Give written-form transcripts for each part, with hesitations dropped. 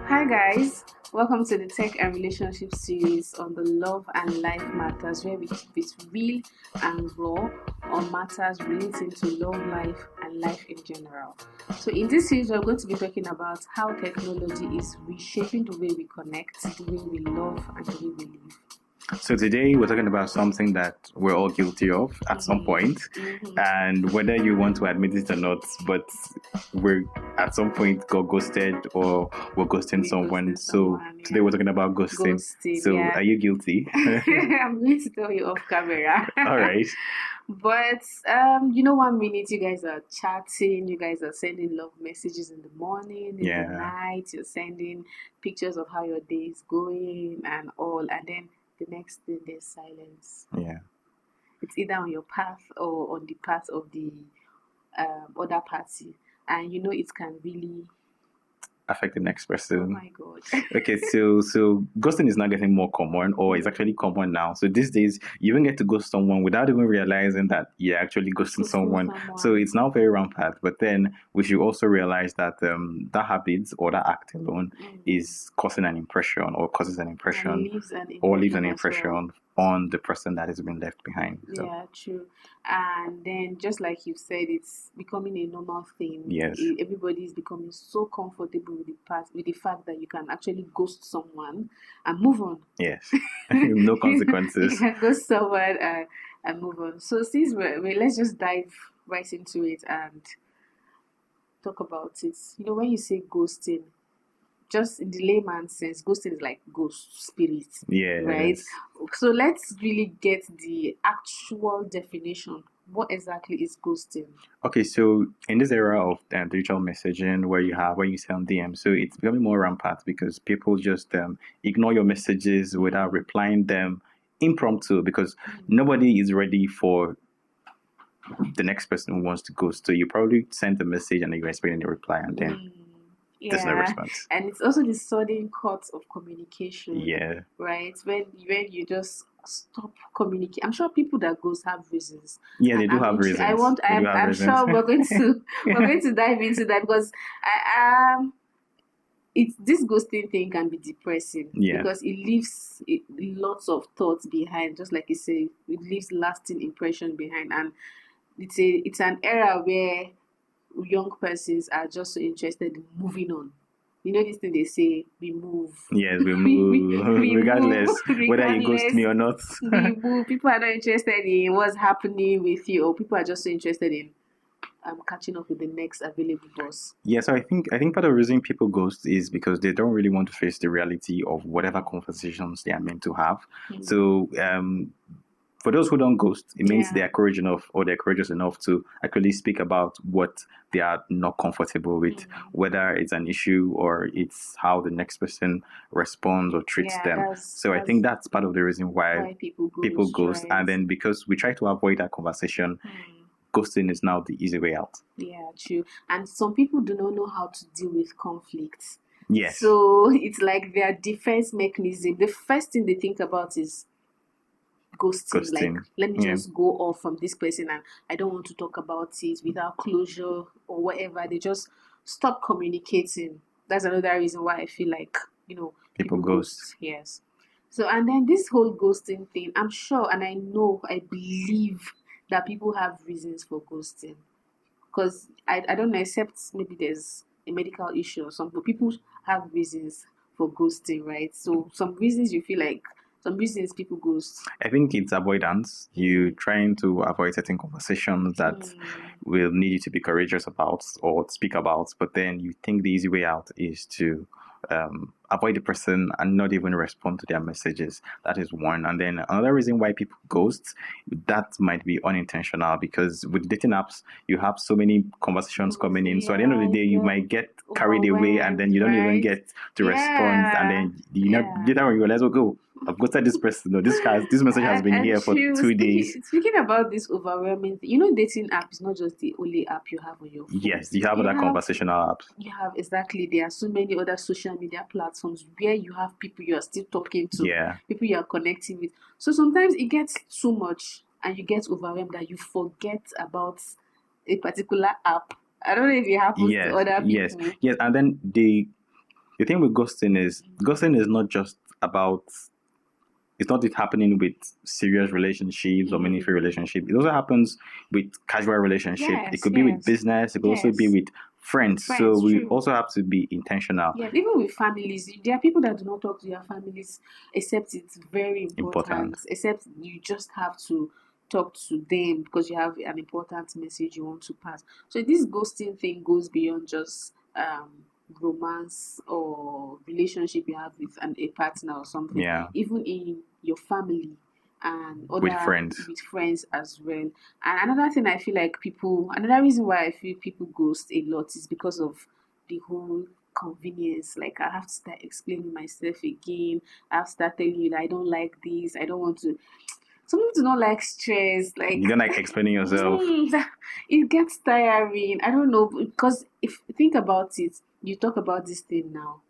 Hi guys, welcome to the Tech and Relationship series on the love and life matters, where we keep it real and raw on matters relating to love, life, and life in general. So in this series, we're going to be talking about how technology is reshaping the way we connect, the way we love, and the way we live. So today we're talking about something that we're all guilty of at some point, and whether you want to admit it or not, but we're at some point got ghosted or we're ghosting someone. So today we're talking about ghosting. So are you guilty? I'm going to tell you off camera. All right. But 1 minute you guys are chatting, you guys are sending love messages in the morning, in the night, you're sending pictures of how your day is going and all, and then the next thing there's silence. Yeah. It's either on your path or on the path of the other party, and it can really affect the next person. Oh my god. Okay, so ghosting is now getting more common, or it's actually common now. So these days you even get to ghost someone without even realizing that you're actually ghosting someone. So it's now very rampant. But then we should also realize that that habit or that act alone is causing an impression or causes an impression leaves an impression on the person that has been left behind. So. Yeah, true. And then just like you said, it's becoming a normal thing. Yes. Everybody is becoming so comfortable with the fact that you can actually ghost someone and move on. Yes. No consequences. You can ghost someone and move on. So since let's just dive right into it and talk about it. When you say ghosting, just in the layman's sense, ghosting is like ghost spirit. Yeah. Right? So let's really get the actual definition. What exactly is ghosting? Okay, so in this era of digital messaging where you send DM, so it's becoming more rampant because people just ignore your messages without replying them impromptu because nobody is ready for the next person who wants to ghost. So you probably send a message and you're expecting a reply and then there's no response. And it's also the sudden cut of communication. Yeah. Right? When you just stop communicating. I'm sure people that ghost have reasons. Yeah, they do have reasons. I'm sure we're going to dive into that because this ghosting thing can be depressing because it leaves lots of thoughts behind. Just like you say, it leaves lasting impression behind, and it's an era where young persons are just so interested in moving on. This thing they say, we move. Yes, we move. regardless whether you ghost me or not. We move. People are not interested in what's happening with you, or people are just so interested in catching up with the next available boss. Yeah, so I think part of the reason people ghost is because they don't really want to face the reality of whatever conversations they are meant to have. So for those who don't ghost, it means they are courageous enough or they're courageous enough to actually speak about what they are not comfortable with, whether it's an issue or it's how the next person responds or treats them. So I think that's part of the reason why people ghost. Right? And then because we try to avoid that conversation, ghosting is now the easy way out. Yeah, true. And some people do not know how to deal with conflicts. Yes. So it's like their defense mechanism. The first thing they think about is ghosting. Like, let me just go off from this person and I don't want to talk about it without closure or whatever. They just stop communicating. That's another reason why I feel like, people ghost. Yes. So, and then this whole ghosting thing, I'm sure and I believe that people have reasons for ghosting. Because I don't know, except maybe there's a medical issue or something. People have reasons for ghosting, right? So some reasons people ghost. I think it's avoidance. You trying to avoid certain conversations that will need you to be courageous about or speak about, but then you think the easy way out is to avoid the person and not even respond to their messages. That is one. And then another reason why people ghost, that might be unintentional because with dating apps, you have so many conversations coming in. So at the end of the day, you might get carried away and then you don't even get to respond. And then later when you realize, I've ghosted this person. No, this message has been here for 2 days. Speaking about this overwhelming thing, dating app is not just the only app you have on your phone. Yes, you have other conversational apps. You have, exactly. There are so many other social media platforms where you have people you are still talking to, people you are connecting with. So sometimes it gets too much and you get overwhelmed that you forget about a particular app. I don't know if it happens to other people. Yes, and then The thing with ghosting is not just about, it's not it happening with serious relationships or meaningful relationships. It also happens with casual relationships. It Yes, could be with yes, business. It could also be yes. with friends. So Friends, we true. also have to be intentional. Yeah, even with families, there are people that do not talk to their families except it's very Important. important, except you just have to talk to them because you have an important message you want to pass. So this ghosting thing goes beyond just romance or relationship you have with a partner or something, Yeah. even in your family and With other friends. with friends as well. And another thing I feel like people, another reason why I feel people ghost a lot is because of the whole convenience. Like I have to start explaining myself again. I have to start telling you that I don't like this. I don't want to. Some people do not like stress. Like You don't like explaining yourself. it gets tiring. I don't know because if think about it, you talk about this thing now,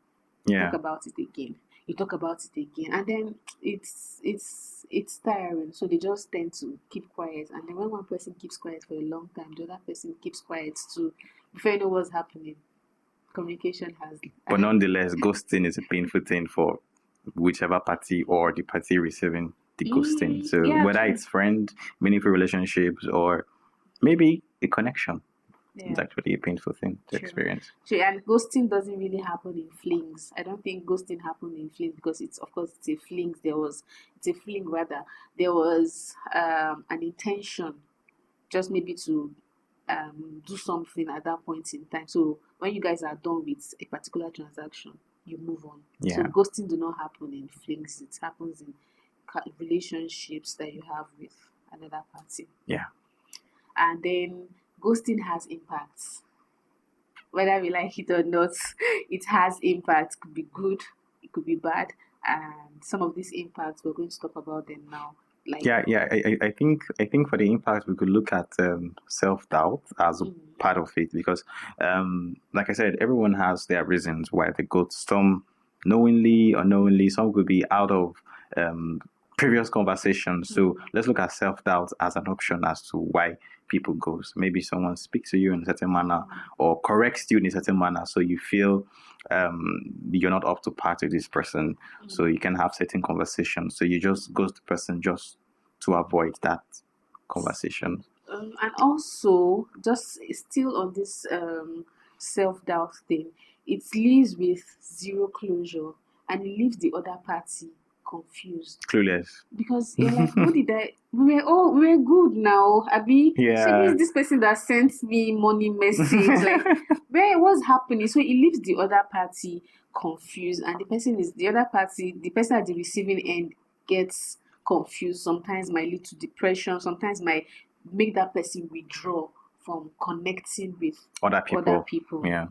you talk Yeah. about it again, you talk about it again, and then it's tiring. So they just tend to keep quiet, and then when one person keeps quiet for a long time, the other person keeps quiet too. Before you know what's happening, communication has But nonetheless, ghosting is a painful thing for whichever party or the party receiving the ghosting. So yeah, whether true. it's friend, meaningful relationships, or maybe a connection, it's Yeah, actually a painful thing to true. experience. So, and ghosting doesn't really happen in flings. I don't think ghosting happened in flings because it's of course it's a flings. It's a fling rather. There was an intention, just maybe to do something at that point in time. So when you guys are done with a particular transaction, you move on. So Yeah. ghosting do not happen in flings. It happens in relationships that you have with another party. Yeah. And then ghosting has impacts, whether we like it or not. It has impact. It could be good, it could be bad, and some of these impacts we're going to talk about them now. Like, Yeah. I think for the impact, we could look at self doubt as a mm, part of it because, like I said, everyone has their reasons why they go. Some knowingly, unknowingly, some could be out of um, previous conversations. So let's look at self doubt as an option as to why people go. So maybe someone speaks to you in a certain manner or corrects you in a certain manner, so you feel you're not up to par with this person. So you can have certain conversations. So you just go to the person just to avoid that conversation. and also just still on this self-doubt thing, it leaves with zero closure, and it leaves the other party confused Clueless. because you're like, what did I? We were good now, Abby. So who Yeah. is this person that sent me money message? Like, where what's happening? So it leaves the other party confused, and the other party, the person at the receiving end gets confused. Sometimes might lead to depression. Sometimes might make that person withdraw from connecting with Other other people. people. Yeah.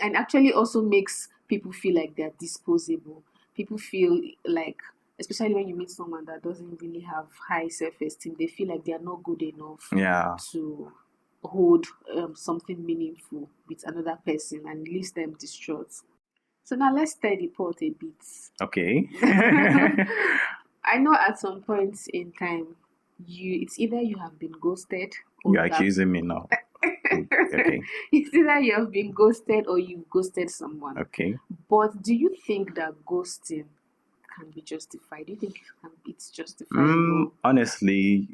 And actually also makes people feel like they're disposable. People feel like, especially when you meet someone that doesn't really have high self-esteem, they feel like they are not good enough Yeah. to hold something meaningful with another person, and leaves them distraught. So now let's stir the pot a bit. Okay. I know at some point in time, it's either you have been ghosted or You're you have accusing me now. Okay. it's either you have been ghosted or you've ghosted someone. Okay. But do you think that ghosting can be justified? Do you think it's justifiable? Honestly,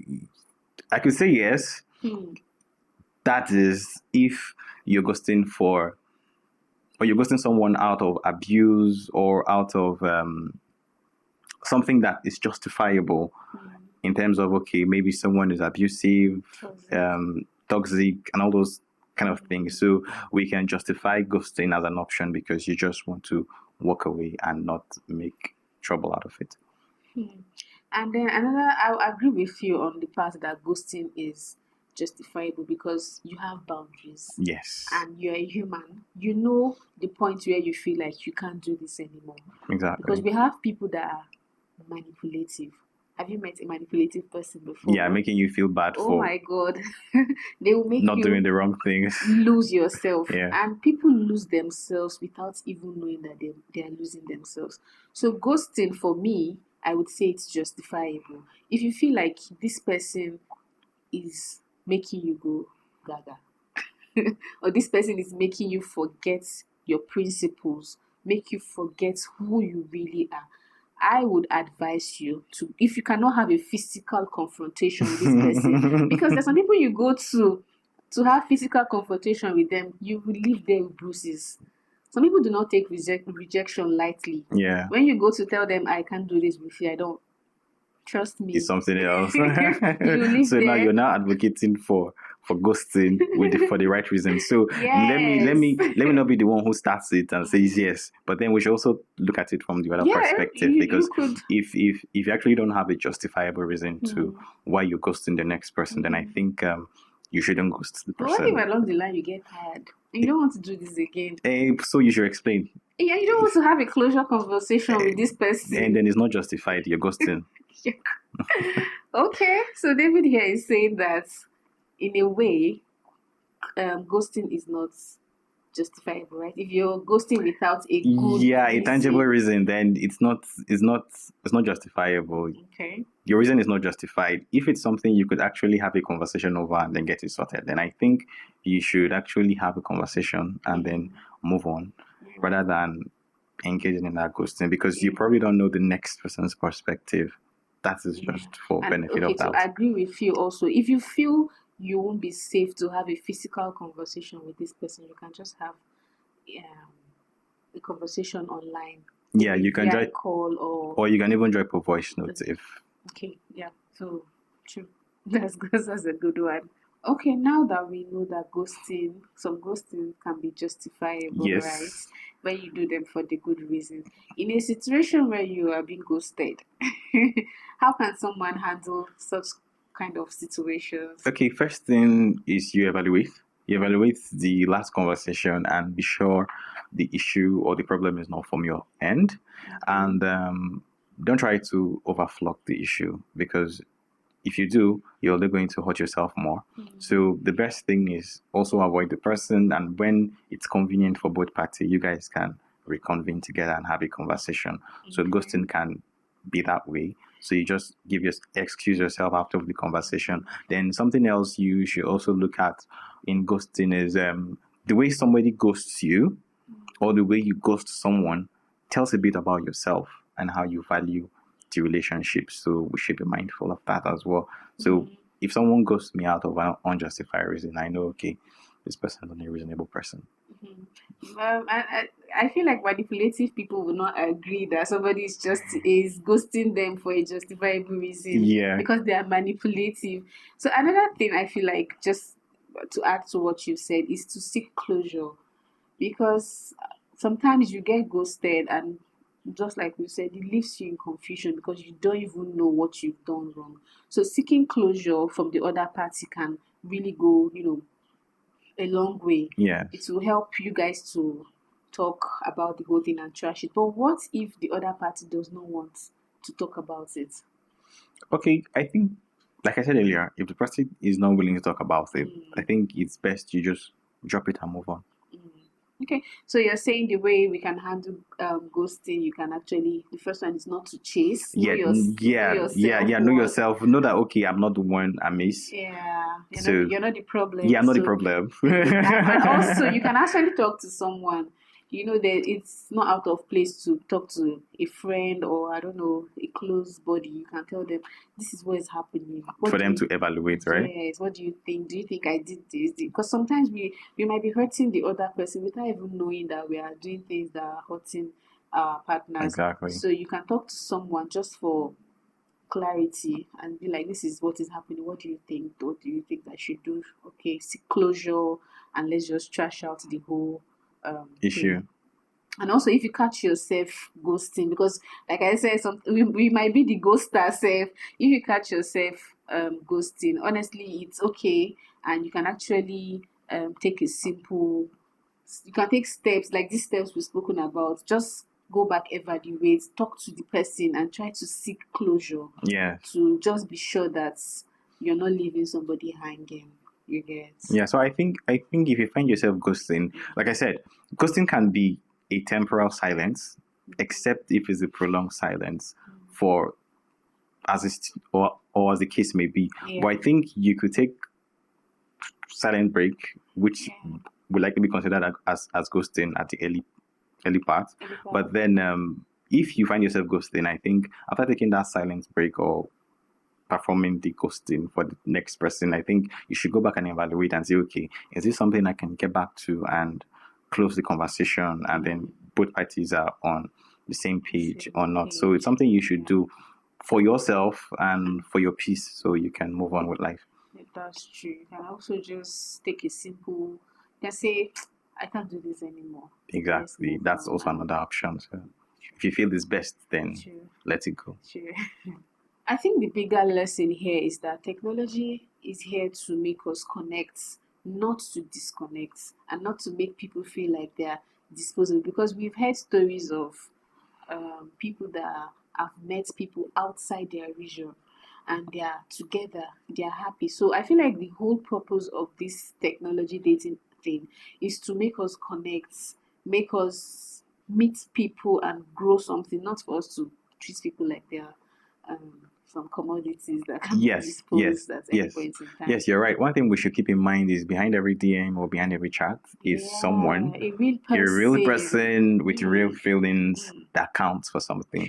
I could say yes. Hmm. That is if you're ghosting for, or you're ghosting someone out of abuse or out of something that is justifiable in terms of, okay, maybe someone is abusive, toxic, and all those kind of things. So we can justify ghosting as an option because you just want to walk away and not make trouble out of it. And then I agree with you on the part that ghosting is justifiable because you have boundaries Yes. and you're a human. You know the point where you feel like you can't do this anymore. Exactly. Because we have people that are manipulative. Have you met a manipulative person before? Yeah, making you feel bad Oh for my god. They will make not you doing the wrong things. lose yourself. Yeah. And people lose themselves without even knowing that they are losing themselves. So ghosting for me, I would say it's justifiable. If you feel like this person is making you go gaga, or this person is making you forget your principles, make you forget who you really are, I would advise you to, if you cannot have a physical confrontation with this person, because there's some people you go to have physical confrontation with them, you will leave them with bruises. Some people do not take rejection lightly. Yeah. When you go to tell them, I can't do this with you, I don't, trust me. It's something else. You live So now there. you're now advocating for ghosting for the right reason. So let me not be the one who starts it and says yes. But then we should also look at it from the other perspective, because if you actually don't have a justifiable reason to why you're ghosting the next person, then I think you shouldn't ghost the But what person. if along the line you get tired? You don't want to do this again. So you should explain. Yeah, you don't want to have a closure conversation with this person. And then it's not justified. You're ghosting. Okay, so David here is saying that in a way, ghosting is not justifiable, right? If you're ghosting without a good a tangible reason, then it's not justifiable. Okay. Your reason is not justified. If it's something you could actually have a conversation over and then get it sorted, then I think you should actually have a conversation and then move on, rather than engaging in that ghosting, because you probably don't know the next person's perspective. That is just for benefit of doubt. I agree with you also. If you feel you won't be safe to have a physical conversation with this person, you can just have a conversation online. Yeah, you can join call or you can even drop a voice note if. Okay, yeah. So true. That's a good one. Okay, now that we know that some ghosting can be justifiable, yes, right? When you do them for the good reason. In a situation where you are being ghosted, how can someone handle such kind of situations? Okay, first thing is you evaluate. You evaluate the last conversation and be sure the issue or the problem is not from your end. And don't try to overflock the issue, because if you do, you're only going to hurt yourself more. So the best thing is also avoid the person, and when it's convenient for both parties, you guys can reconvene together and have a conversation. So ghosting can be that way. So you just excuse yourself after the conversation. Then something else you should also look at in ghosting is the way somebody ghosts you, or the way you ghost someone, tells a bit about yourself and how you value the relationship. So we should be mindful of that as well. So if someone ghosts me out of an unjustified reason, I know, okay, this person is not a reasonable person. I feel like manipulative people will not agree that somebody is ghosting them for a justifiable reason. Yeah. Because they are manipulative. So another thing I feel like, just to add to what you said, is to seek closure. Because sometimes you get ghosted, and just like we said, it leaves you in confusion because you don't even know what you've done wrong. So seeking closure from the other party can really go, a long way. Yeah. It will help you guys to talk about the whole thing and trash it. But what if the other party does not want to talk about it? Okay, I think, like I said earlier, if the person is not willing to talk about it, I think it's best you just drop it and move on. Okay, so you're saying the way we can handle ghosting, you can actually, the first one is not to chase. Know yourself. Know that, okay, I'm not the one I miss. Yeah, you're not the problem. Yeah, I'm not the problem. And also, you can actually talk to someone. That it's not out of place to talk to a friend, or I don't know, a close buddy. You can tell them, this is what is happening. For them to evaluate, right? Yes. What do you think? Do you think I did this? Because sometimes we might be hurting the other person without even knowing that we are doing things that are hurting our partners. Exactly. So you can talk to someone just for clarity and be like, this is what is happening. What do you think? What do you think I should do? Okay, seek closure, and let's just trash out the whole issue. Thing. And also, if you catch yourself ghosting, because like I said, we might be the ghost ourselves. If you catch yourself ghosting, honestly, it's okay, and you can actually take you can take steps like these steps we've spoken about. Just go back, evaluate, talk to the person, and try to seek closure. Yeah. To just be sure that you're not leaving somebody hanging. You get. Yeah. So I think if you find yourself ghosting, like I said, ghosting can be a temporal silence, except if it's a prolonged silence, or as the case may be. Yeah. But I think you could take silent break, which would likely be considered as ghosting at the early part. But then if you find yourself ghosting, I think after taking that silence break or performing the ghosting for the next person, I think you should go back and evaluate and say, okay, is this something I can get back to and close the conversation, and then both parties are on the same page or not? So it's something you should do for yourself and for your peace, so you can move on with life. That's true. You can also just take a simple, just say, I can't do this anymore. Exactly. That's also another option. So if you feel it's best, then let it go. True. I think the bigger lesson here is that technology is here to make us connect, not to disconnect, and not to make people feel like they are disposable. Because we've heard stories of people that have met people outside their region and they are together, they are happy. So I feel like the whole purpose of this technology dating thing is to make us connect, make us meet people and grow something, not for us to treat people like they are some commodities that can be disposed at any point in time. Yes, you're right. One thing we should keep in mind is behind every DM or behind every chat is someone, a real person with real feelings that counts for something.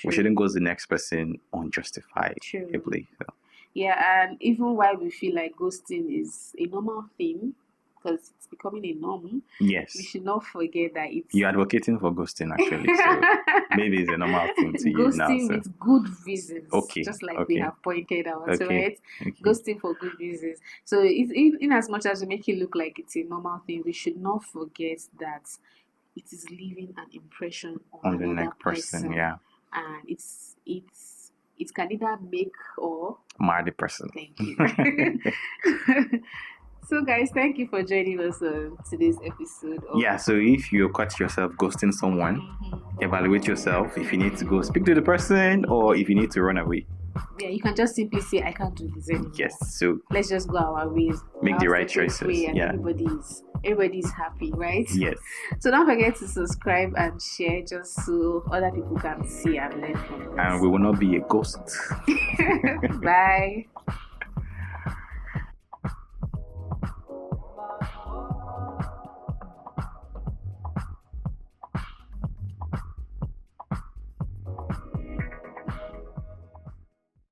We shouldn't go to the next person unjustifiably. So. Yeah, and even while we feel like ghosting is a normal thing, because it's becoming a norm. Yes. We should not forget that it's... You're advocating for ghosting, actually. So maybe it's a normal thing to use now. Ghosting with good reasons. Okay. Just like we have pointed out, right? Ghosting for good reasons. So in as much as we make it look like it's a normal thing, we should not forget that it is leaving an impression on the next person. Yeah. And it can either make or mar the person. Thank you. So guys, thank you for joining us on today's episode. So if you caught yourself ghosting someone, evaluate yourself. If you need to go speak to the person or if you need to run away. Yeah, you can just simply say, I can't do this anymore. Yes, so let's just go our ways. Make the right choices. And everybody's happy, right? Yes. So don't forget to subscribe and share just so other people can see and learn from us. And we will not be a ghost. Bye.